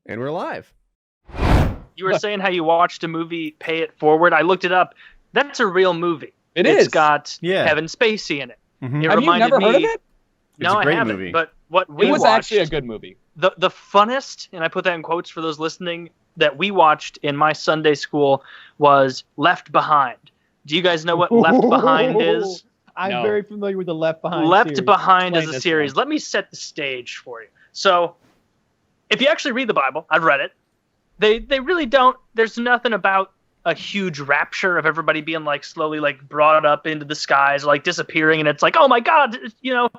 And we're live. You were saying how you watched a movie, Pay It Forward. I looked it up. That's a real movie. It's got Kevin Spacey in it. Mm-hmm. It Have you never heard of it? No, it's a great I haven't. Movie. But what we It was watched, actually a good movie. The funnest, and I put that in quotes for those listening, that we watched in my Sunday school was Left Behind. Do you guys know what Left Behind is? I'm very familiar with the Left Behind Left series. Behind Explain is a this series. one. Let me set the stage for you. So, if you actually read the Bible, I've read it, they really don't, there's nothing about a huge rapture of everybody being like slowly like brought up into the skies, like disappearing, and it's like, oh my God, you know,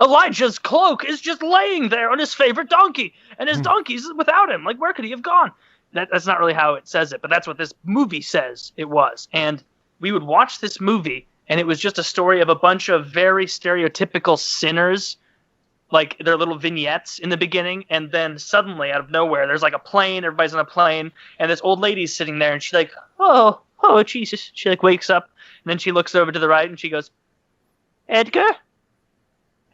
Elijah's cloak is just laying there on his favorite donkey, and his donkey's without him. Like, where could he have gone? That's not really how it says it, but that's what this movie says it was. And we would watch this movie, and it was just a story of a bunch of very stereotypical sinners, like their little vignettes in the beginning, and then suddenly out of nowhere there's like a plane, everybody's on a plane, and this old lady's sitting there, and she's like, oh Jesus. She like wakes up, and then she looks over to the right and she goes, Edgar,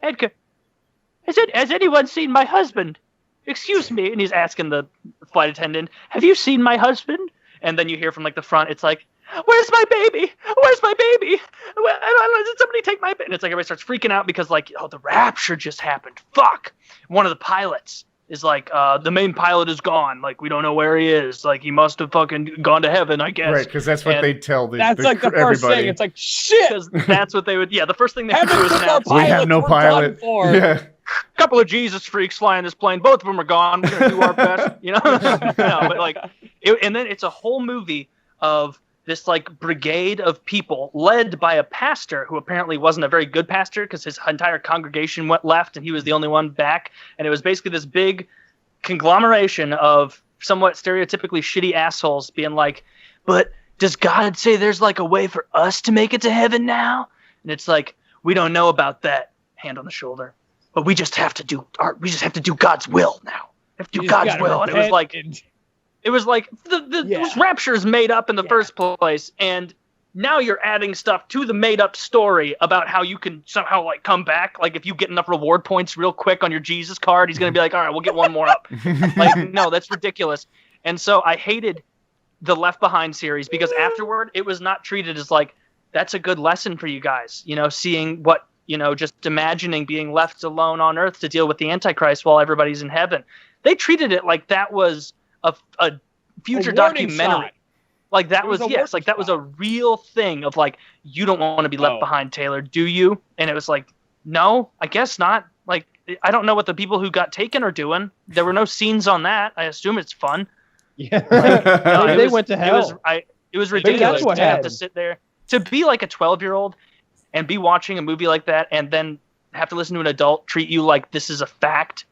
has anyone seen my husband? Excuse me. And he's asking the flight attendant, have you seen my husband? And then you hear from like the front, it's like, where's my baby? Where's my baby? Did somebody take my baby? And it's like everybody starts freaking out because like, oh, the rapture just happened. Fuck. One of the pilots is like, the main pilot is gone. Like, we don't know where he is. Like, he must have fucking gone to heaven, I guess. Right, because that's what they tell That's like the first everybody. thing. It's like, shit. Because that's what they would, the first thing they would do is announce, we have no pilot. A couple of Jesus freaks flying this plane. Both of them are gone. We're going to do our best, you know? No, but like, and then it's a whole movie of this like brigade of people led by a pastor who apparently wasn't a very good pastor because his entire congregation went left and he was the only one back. And it was basically this big conglomeration of somewhat stereotypically shitty assholes being like, but does God say there's like a way for us to make it to heaven now? And it's like, we don't know about that. Hand on the shoulder. But we just have to do God's will now. We have to do God's will. And it was like this rapture is made up in the first place, and now you're adding stuff to the made up story about how you can somehow like come back. Like if you get enough reward points real quick on your Jesus card, he's gonna be like, all right, we'll get one more up. Like, no, that's ridiculous. And so I hated the Left Behind series because afterward it was not treated as like, that's a good lesson for you guys, you know, seeing what, you know, just imagining being left alone on earth to deal with the Antichrist while everybody's in heaven. They treated it like that was a future documentary. Like that was that was a real thing of like, you don't want to be left behind, Taylor, do you? And it was like, no, I guess not. Like, I don't know what the people who got taken are doing. There were no scenes on that. I assume it's fun. Yeah. Like, they went to hell. It was ridiculous to have to sit there, to be like a 12-year-old and be watching a movie like that and then have to listen to an adult treat you like this is a fact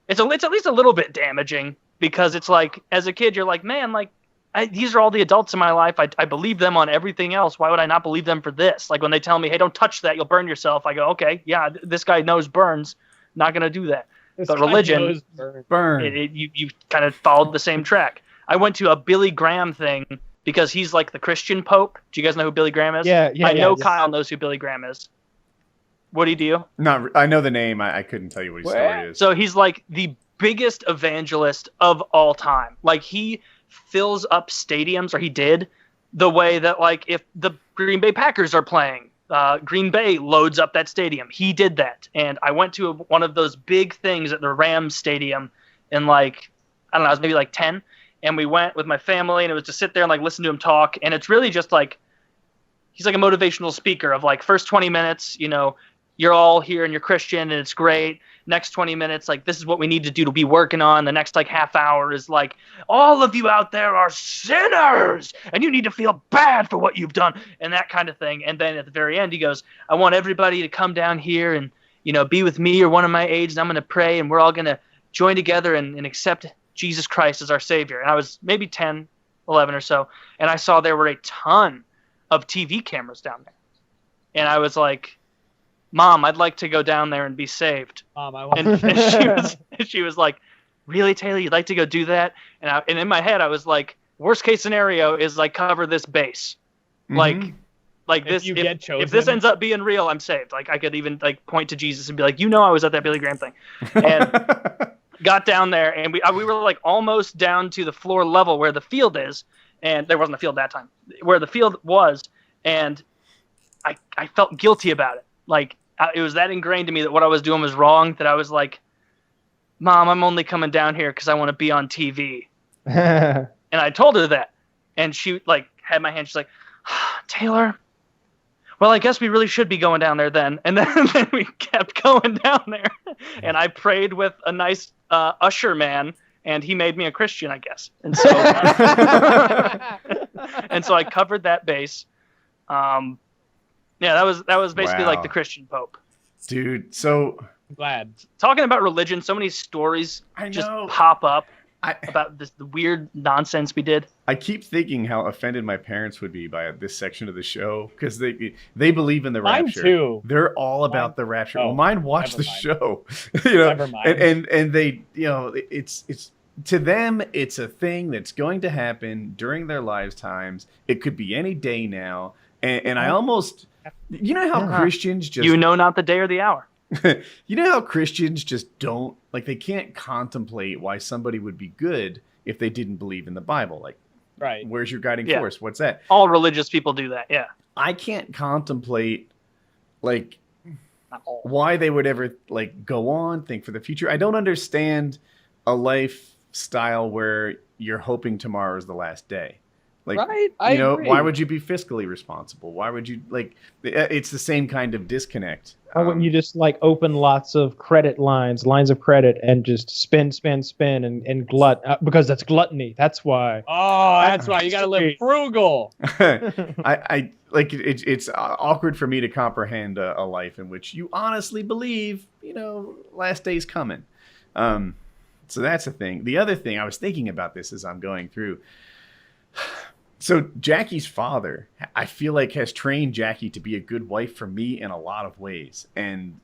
it's at least a little bit damaging, because it's like, as a kid, you're like, man, like, these are all the adults in my life. I believe them on everything else. Why would I not believe them for this? Like when they tell me, hey, don't touch that, you'll burn yourself. I go, okay, yeah, this guy knows burns. Not going to do that. But religion, you kind of followed the same track. I went to a Billy Graham thing because he's like the Christian Pope. Do you guys know who Billy Graham is? Yeah. I know Kyle knows who Billy Graham is. What do you do? I know the name. I couldn't tell you what his story is. So he's like the biggest evangelist of all time. Like he fills up stadiums, or he did, the way that like if the Green Bay Packers are playing, Green Bay loads up that stadium. He did that. And I went to one of those big things at the Rams stadium in like, I don't know, I was maybe like 10. And we went with my family, and it was to sit there and like listen to him talk. And it's really just like, he's like a motivational speaker of like, first 20 minutes, you know, you're all here and you're Christian and it's great. Next 20 minutes, like, this is what we need to do to be working on. The next like half hour is like, all of you out there are sinners and you need to feel bad for what you've done, and that kind of thing. And then at the very end, he goes, I want everybody to come down here and, you know, be with me or one of my aides, and I'm going to pray, and we're all going to join together and accept Jesus Christ as our Savior. And I was maybe 10, 11 or so, and I saw there were a ton of TV cameras down there. And I was like, Mom, I'd like to go down there and be saved. Mom, I want and she was like, really, Taylor, you'd like to go do that? And in my head, I was like, worst case scenario is like cover this base. Mm-hmm. Like this, if this ends up being real, I'm saved. Like I could even like point to Jesus and be like, you know, I was at that Billy Graham thing. And got down there, and we were like almost down to the floor level where the field is, and there wasn't a field that time, where the field was, and I felt guilty about it. Like it was that ingrained to me that what I was doing was wrong, that I was like, Mom, I'm only coming down here because I want to be on TV. And I told her that, and she like had my hand. She's like, Taylor, well, I guess we really should be going down there then. And then we kept going down there, and I prayed with a nice usher man, and he made me a Christian, I guess. And so, and so I covered that base. Yeah, that was basically like the Christian Pope. Dude, so I'm glad. Talking about religion, so many stories just pop up about the weird nonsense we did. I keep thinking how offended my parents would be by this section of the show, because they believe in the rapture. Mine too. They're all about the rapture. Well, mine watch the show. Never mind. And they, it's to them, it's a thing that's going to happen during their lifetimes. It could be any day now. And I almost, how Christians just... not the day or the hour. You know how Christians just don't, like, they can't contemplate why somebody would be good if they didn't believe in the Bible. Like, right. Where's your guiding force? What's that? All religious people do that, yeah. I can't contemplate, like, why they would ever, like, go on, think for the future. I don't understand a lifestyle where you're hoping tomorrow is the last day. Like, right? I agree. Why would you be fiscally responsible? Why would you, like, it's the same kind of disconnect. Why wouldn't you just, like, open lots of credit lines of credit, and just spend, and glut, because that's gluttony. That's why. Oh, that's why. You got to live frugal. I like, it's awkward for me to comprehend a life in which you honestly believe, last day's coming. So that's the thing. The other thing, I was thinking about this as I'm going through. So Jackie's father, I feel like, has trained Jackie to be a good wife for me in a lot of ways. And,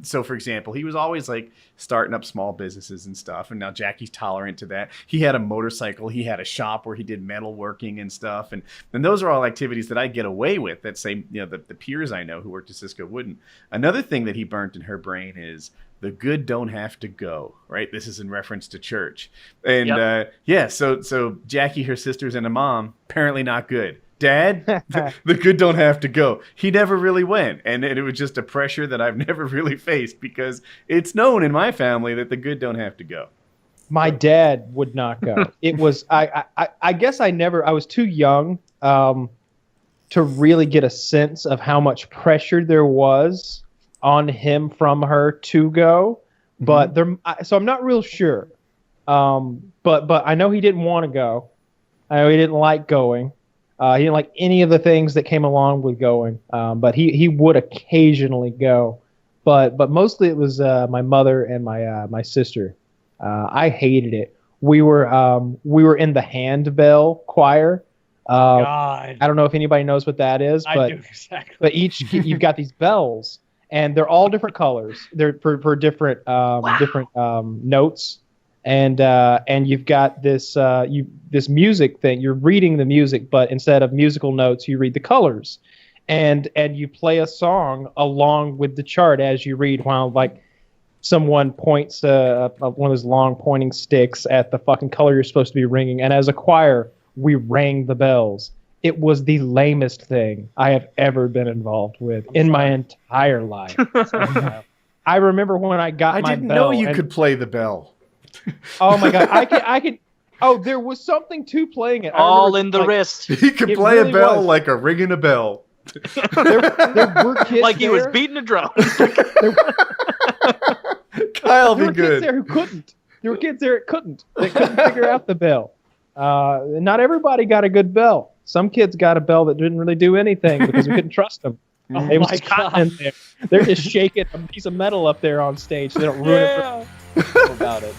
so for example, he was always like starting up small businesses and stuff. And now Jackie's tolerant to that. He had a motorcycle. He had a shop where he did metalworking and stuff. And those are all activities that I get away with that same, the peers I know who worked at Cisco wouldn't. Another thing that he burnt in her brain is the good don't have to go, right? This is in reference to church. And so Jackie, her sisters, and a mom, apparently not good. Dad, the good don't have to go. He never really went. And it was just a pressure that I've never really faced, because it's known in my family that the good don't have to go. My dad would not go. It was, I guess I was too young to really get a sense of how much pressure there was on him from her to go, but so I'm not real sure. But I know he didn't want to go. I know he didn't like going. He didn't like any of the things that came along with going. But he would occasionally go. But mostly it was my mother and my sister. I hated it. We were in the handbell choir. God. I don't know if anybody knows what that is, but I do exactly. But you've got these bells. And they're all different colors. They're for different notes, and you've got this music thing. You're reading the music, but instead of musical notes, you read the colors, and you play a song along with the chart as you read, while like someone points one of those long pointing sticks at the fucking color you're supposed to be ringing. And as a choir, we rang the bells. It was the lamest thing I have ever been involved with in my entire life. I remember when I got my bell. I didn't know you could play the bell. Oh my God. I could. Oh, there was something to playing it. All in the wrist. He could play a bell like a ringing a bell. There were kids like he was beating a drum. Kyle, be good. There were kids there who couldn't. There were kids there that couldn't figure out the bell. Not everybody got a good bell. Some kids got a bell that didn't really do anything because we couldn't trust them. Oh they was my cotton in there. They're just shaking a piece of metal up there on stage. So they don't ruin it. About it.